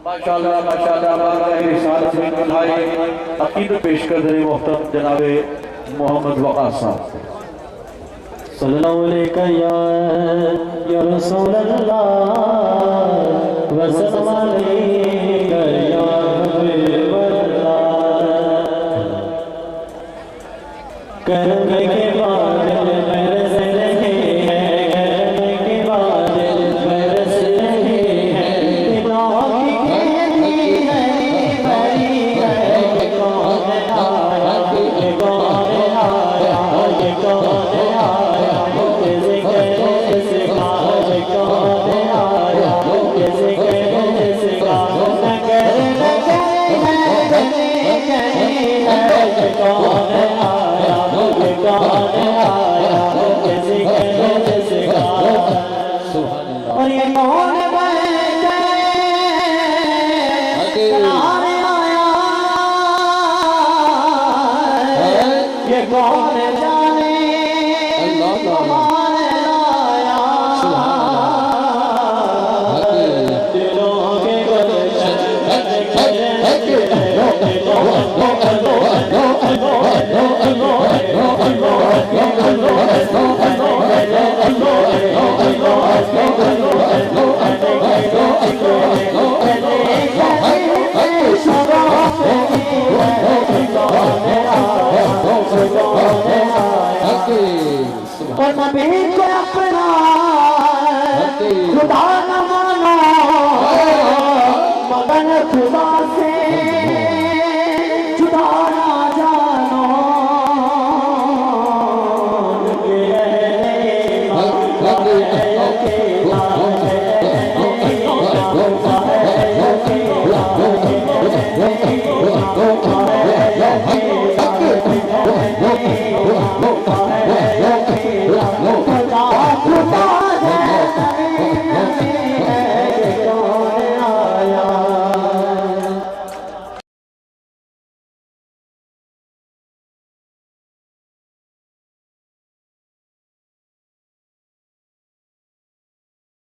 माशाअल्लाह माशाअल्लाह बारगाह रिसालत में भाई अकीदत पेश कर दे मोहतरम जनाबे मोहम्मद वक़ास साहब सल्लल्लाहु अलैहि या रसूल अल्लाह व सल्लम अलैका या हबीब अल्लाह। करने के बाद बरस रहे हैं, करने के बाद बरस रहे हैं, दिलों की खेती हरी भरी है। ये कौन आया, ये कौन आया, ये कौन आया, किसे कैसे काज कौन आया, किसे कैसे काज नगर ये कौन आया, ये कौन आया, किसे कैसे काज। और ये कौन ये कौन जाने कौन आया, दिलों के गुलशन और नबी को अपना खुदा न मानो मगर खुदा से